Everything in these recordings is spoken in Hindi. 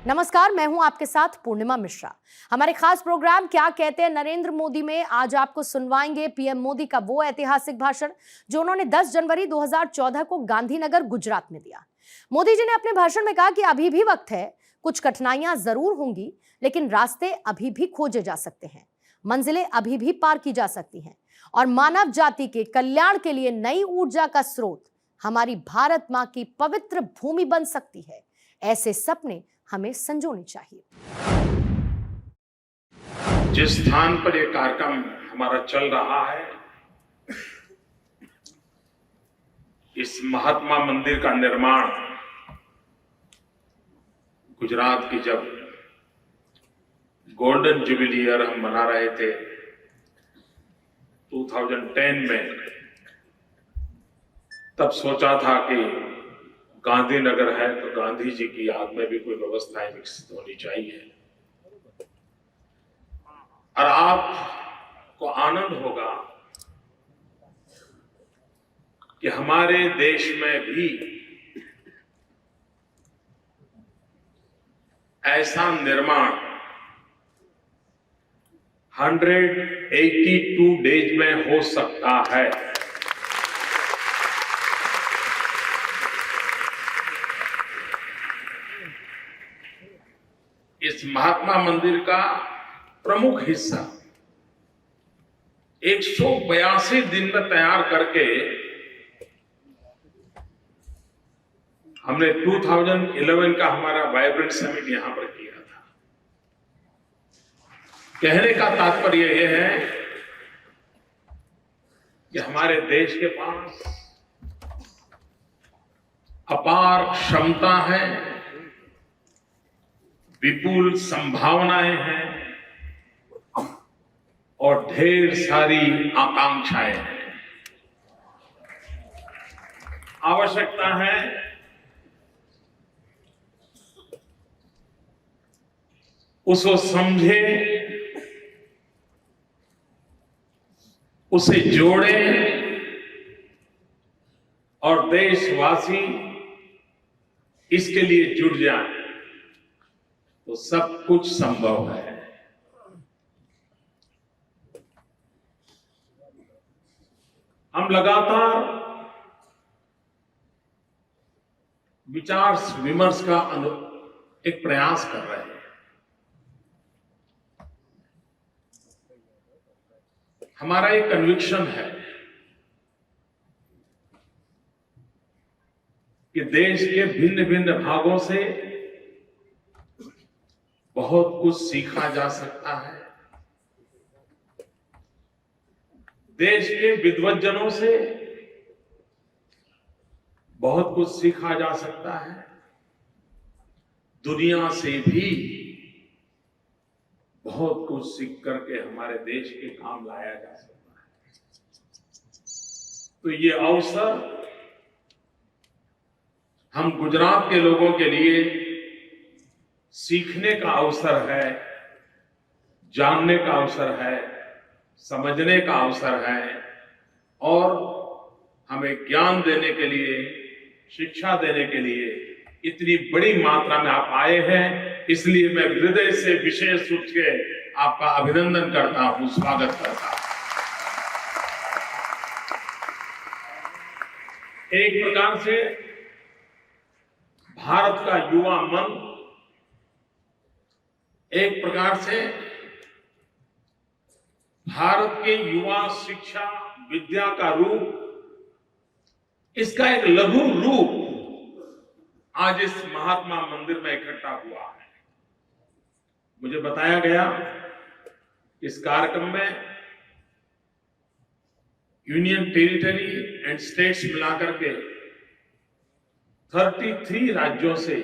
नमस्कार, मैं हूं आपके साथ पूर्णिमा मिश्रा। हमारे खास प्रोग्राम क्या कहते हैं नरेंद्र मोदी में आज आपको सुनवाएंगे पीएम मोदी का वो ऐतिहासिक भाषण जो उन्होंने 10 जनवरी 2014 को गांधीनगर गुजरात में दिया। मोदी जी ने अपने भाषण में कहा कि अभी भी वक्त है, कुछ कठिनाइयां जरूर होंगी, लेकिन रास्ते अभी भी खोजे जा सकते हैं, मंजिलें अभी भी पार की जा सकती हैं और मानव जाति के कल्याण के लिए नई ऊर्जा का स्रोत हमारी भारत मां की पवित्र भूमि बन सकती है। ऐसे सपने हमें संजोने चाहिए। जिस स्थान पर यह कार्यक्रम हमारा चल रहा है, इस महात्मा मंदिर का निर्माण गुजरात की जब गोल्डन जुबिली ईयर हम मना रहे थे 2010 में, तब सोचा था कि गांधीनगर है तो गांधी जी की याद में भी कोई व्यवस्थाएं विकसित होनी चाहिए। और आपको आनंद होगा कि हमारे देश में भी ऐसा निर्माण 182 डेज में हो सकता है। इस महात्मा मंदिर का प्रमुख हिस्सा 182 दिन में तैयार करके हमने 2011 का हमारा वाइब्रेंट समिट यहां पर किया था। कहने का तात्पर्य यह है कि हमारे देश के पास अपार क्षमता है, विपुल संभावनाएं हैं और ढेर सारी आकांक्षाएं हैं। आवश्यकता है उसको समझे, उसे जोड़े और देशवासी इसके लिए जुट जाएं तो सब कुछ संभव है। हम लगातार विचार विमर्श का एक प्रयास कर रहे हैं। हमारा एक कन्विक्शन है कि देश के भिन्न भिन्न भागों से बहुत कुछ सीखा जा सकता है। देश के विद्वज्जनों से बहुत कुछ सीखा जा सकता है। दुनिया से भी बहुत कुछ सीख करके हमारे देश के काम लाया जा सकता है। तो ये अवसर हम गुजरात के लोगों के लिए सीखने का अवसर है, जानने का अवसर है, समझने का अवसर है और हमें ज्ञान देने के लिए, शिक्षा देने के लिए इतनी बड़ी मात्रा में आप आए हैं। इसलिए मैं हृदय से विशेष रूप से आपका अभिनंदन करता हूं, स्वागत करता हूं। एक प्रकार से भारत का युवा मन एक प्रकार से भारत के युवा शिक्षा विद्या का रूप, इसका एक लघु रूप आज इस महात्मा मंदिर में इकट्ठा हुआ है। मुझे बताया गया इस कार्यक्रम में यूनियन टेरिटरी एंड स्टेट्स मिलाकर के 33 राज्यों से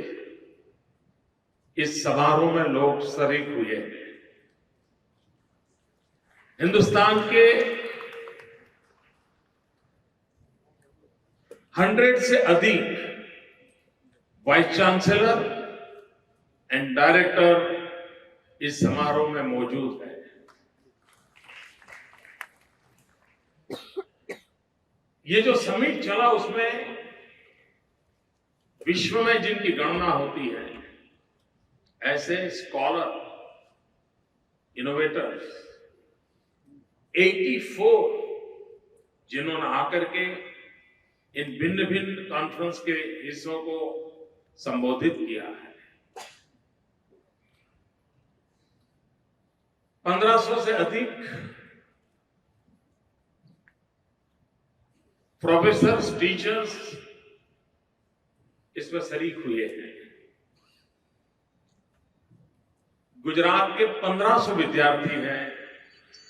इस समारोह में लोग शरीक हुए हैं। हिंदुस्तान के 100 से अधिक वाइस चांसलर एंड डायरेक्टर इस समारोह में मौजूद है। ये जो समिट चला उसमें विश्व में जिनकी गणना होती है ऐसे स्कॉलर, इनोवेटर्स 84 जिन्होंने आकर के इन भिन्न भिन्न कॉन्फ्रेंस के हिस्सों को संबोधित किया है। 1500 से अधिक प्रोफेसर्स, टीचर्स इसमें शरीक हुए हैं। गुजरात के 1500 विद्यार्थी हैं,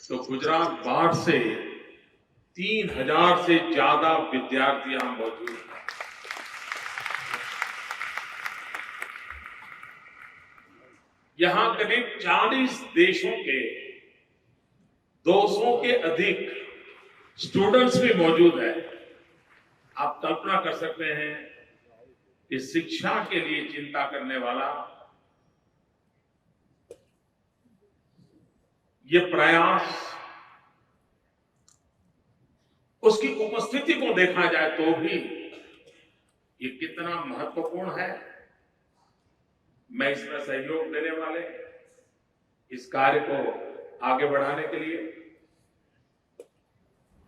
तो गुजरात बाढ़ से 3000 से ज्यादा विद्यार्थी यहां मौजूद हैं। यहां करीब 40 देशों के 200 के अधिक स्टूडेंट्स भी मौजूद हैं। आप कल्पना कर सकते हैं कि शिक्षा के लिए चिंता करने वाला ये प्रयास, उसकी उपस्थिति को देखा जाए तो भी ये कितना महत्वपूर्ण है। मैं इसमें सहयोग देने वाले, इस कार्य को आगे बढ़ाने के लिए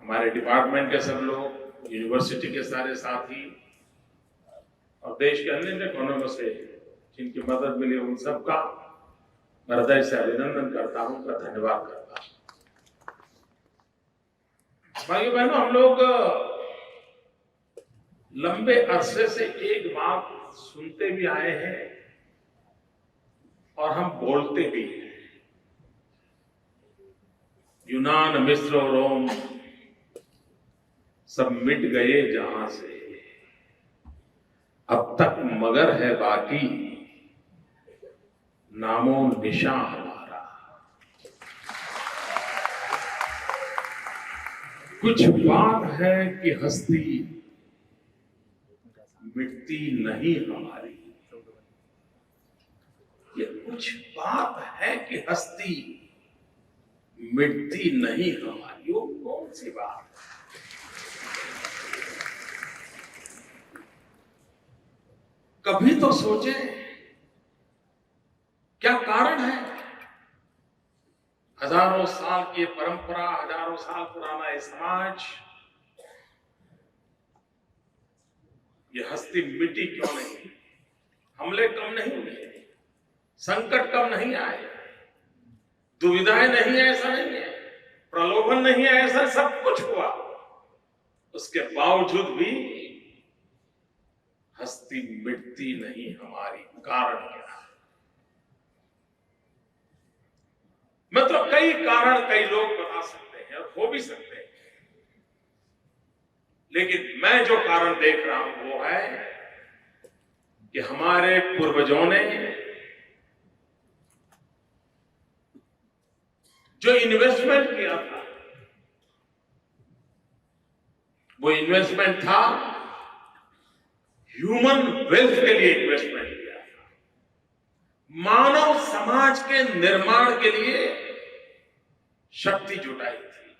हमारे डिपार्टमेंट के सब लोग, यूनिवर्सिटी के सारे साथी और देश के अन्य कोनों से जिनकी मदद मिली, उन सबका मैं हृदय से अभिनंदन करता हूं, उनका धन्यवाद करता हूं। भाइयों बहनों, हम लोग लंबे अरसे से एक बात सुनते भी आए हैं और हम बोलते भी हैं। यूनान, मिस्र और रोम सब मिट गए जहां से, अब तक मगर है बाकी नामो निशा हमारा। कुछ बात है कि हस्ती मिटती नहीं हमारी। ये कुछ बात है कि हस्ती मिटती नहीं हमारी। वो कौन सी बात? कभी तो सोचें, क्या कारण है? हजारों साल की परंपरा, हजारों साल पुराना ये समाज, ये हस्ती मिटी क्यों नहीं? हमले कम नहीं हुए, संकट कम नहीं आए, दुविधाएं नहीं है ऐसा नहीं है, प्रलोभन नहीं है ऐसा, सब कुछ हुआ। उसके बावजूद भी हस्ती मिटती नहीं हमारी। कारण क्या है? मतलब कई कारण कई लोग बता सकते हैं और हो भी सकते हैं, लेकिन मैं जो कारण देख रहा हूं वो है कि हमारे पूर्वजों ने जो इन्वेस्टमेंट किया था, वो इन्वेस्टमेंट था ह्यूमन वेल्थ के लिए इन्वेस्टमेंट किया था, मानव समाज के निर्माण के लिए शक्ति जुटाई थी।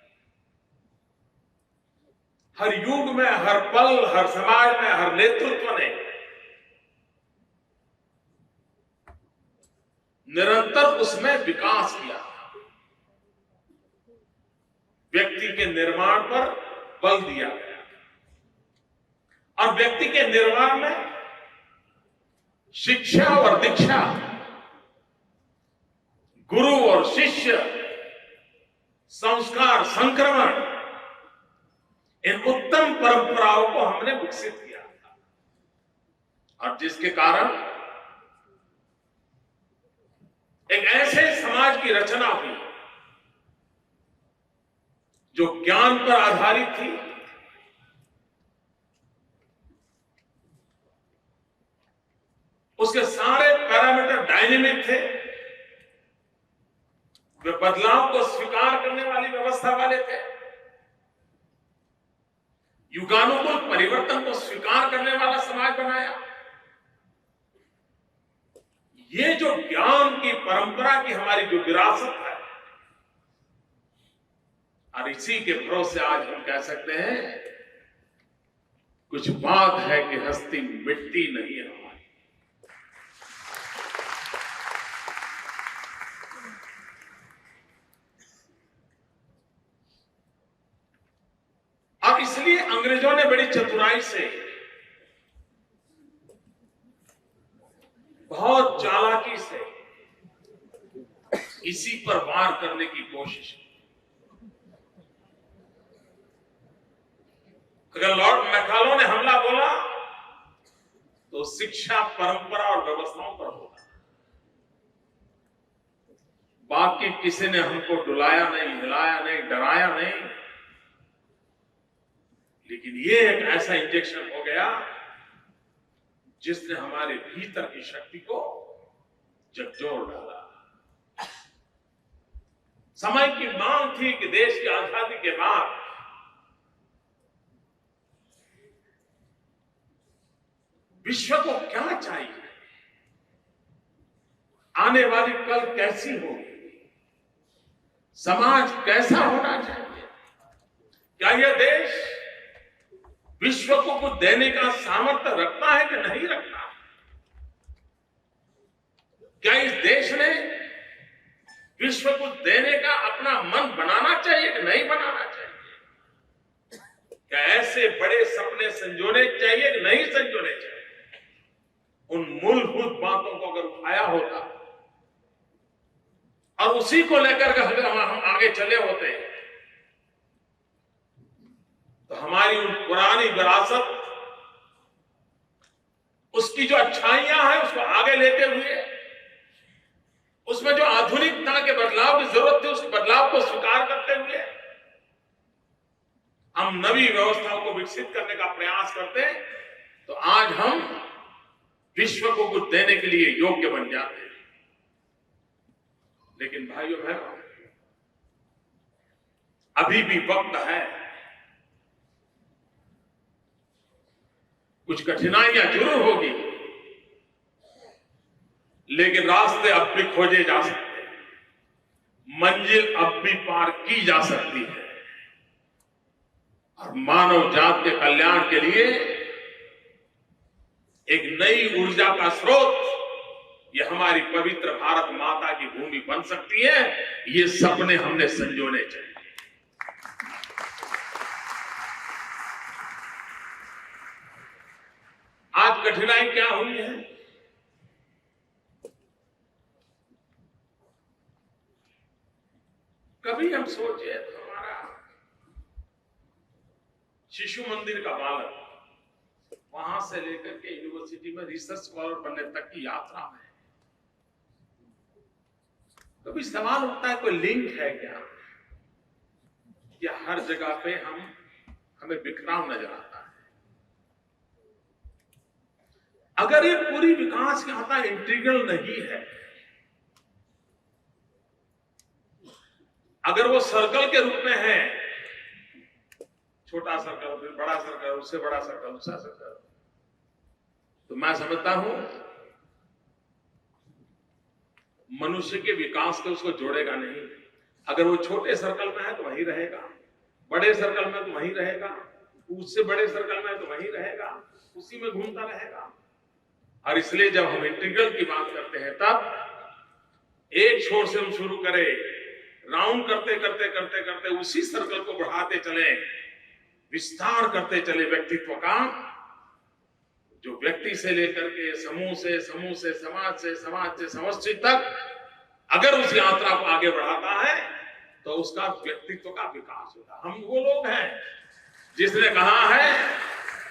हर युग में, हर पल, हर समाज में, हर नेतृत्व ने निरंतर उसमें विकास किया। व्यक्ति के निर्माण पर बल दिया गया और व्यक्ति के निर्माण में शिक्षा और दीक्षा, गुरु और शिष्य, संस्कार, संक्रमण, इन उत्तम परंपराओं को हमने विकसित किया और जिसके कारण एक ऐसे समाज की रचना हुई जो ज्ञान पर आधारित थी, उसके सारे पैरामीटर डायनेमिक थे, वे बदलाव को स्वीकार करने वाली व्यवस्था वाले थे, युगानुकूल परिवर्तन को स्वीकार करने वाला समाज बनाया। ये जो ज्ञान की परंपरा की हमारी जो विरासत है, और इसी के भरोसे आज हम कह सकते हैं कुछ बात है कि हस्ती मिटती नहीं हमारी। इसलिए अंग्रेजों ने बड़ी चतुराई से, बहुत चालाकी से इसी पर वार करने की कोशिश की। अगर लॉर्ड मैकाले ने हमला बोला तो शिक्षा, परंपरा और व्यवस्थाओं पर होगा। बाकी किसी ने हमको डुलाया नहीं, हिलाया नहीं, डराया नहीं, लेकिन ये एक ऐसा इंजेक्शन हो गया जिसने हमारे भीतर की शक्ति को झकझोर डाला। समय की मांग थी कि देश की आजादी के बाद विश्व को क्या चाहिए, आने वाली कल कैसी होगी, समाज कैसा होना चाहिए, क्या यह देश विश्व को कुछ देने का सामर्थ्य रखता है कि नहीं रखता? क्या इस देश ने विश्व को देने का अपना मन बनाना चाहिए कि नहीं बनाना चाहिए? क्या ऐसे बड़े सपने संजोने चाहिए कि नहीं संजोने चाहिए? उन मूलभूत बातों को अगर उठाया होता और उसी को लेकर अगर हम आगे चले होते तो हमारी उन पुरानी विरासत, उसकी जो अच्छाइयां हैं उसको आगे लेते हुए, उसमें जो आधुनिकता के बदलाव की जरूरत थी उस बदलाव को स्वीकार करते हुए हम नवी व्यवस्थाओं को विकसित करने का प्रयास करते, तो आज हम विश्व को कुछ देने के लिए योग्य बन जाते हैं। लेकिन भाइयों बहनों, अभी भी वक्त है, कुछ कठिनाइयां जरूर होगी, लेकिन रास्ते अब भी खोजे जा सकते हैं, मंजिल अब भी पार की जा सकती है, और मानव जात के कल्याण के लिए एक नई ऊर्जा का स्रोत ये हमारी पवित्र भारत माता की भूमि बन सकती है। ये सपने हमने संजोने चाहिए। आज कठिनाई क्या हुई है? कभी हम सोचे तो हमारा शिशु मंदिर का बालक वहां से लेकर के यूनिवर्सिटी में रिसर्च स्कॉलर बनने तक की यात्रा में कभी सवाल उठता है, कोई लिंक है क्या? या हर जगह पे हमें बिखराव नजर आता है? अगर ये पूरी विकास यात्रा इंटीग्रल नहीं है, अगर वो सर्कल के रूप में है, छोटा सर्कल, फिर बड़ा सर्कल, उससे बड़ा सर्कल, दूसरा सर्कल, तो मैं समझता हूं मनुष्य के विकास को उसको जोड़ेगा नहीं। अगर वो छोटे सर्कल में है तो वहीं रहेगा, बड़े सर्कल में तो वहीं रहेगा, उससे बड़े सर्कल में तो वहीं रहेगा, उसी में घूमता रहेगा। और इसलिए जब हम इंटीग्रल की बात करते हैं तब एक छोर से हम शुरू करें, राउंड करते करते करते करते उसी सर्कल को बढ़ाते चले, विस्तार करते चले व्यक्तित्व का, जो व्यक्ति से लेकर के समूह से समाज से समाज से समष्टि तक अगर उस यात्रा को आगे बढ़ाता है तो उसका व्यक्तित्व का विकास होगा। हम वो लोग हैं जिसने कहा है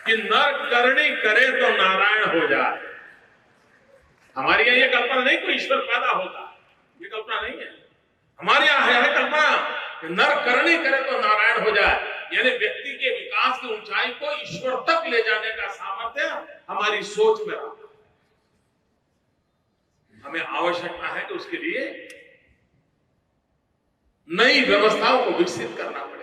कि नर करनी करे तो नारायण हो जाए। हमारे यहाँ ये कल्पना नहीं कोई ईश्वर पैदा होता, ये कल्पना नहीं है। हमारे यहाँ है कल्पना कि नर करनी करे तो नारायण हो जाए, यानी व्यक्ति के विकास की ऊंचाई को ईश्वर तक ले जाने का सामर्थ्य हमारी सोच में रहा। हमें आवश्यकता है कि उसके लिए नई व्यवस्थाओं को विकसित करना पड़े।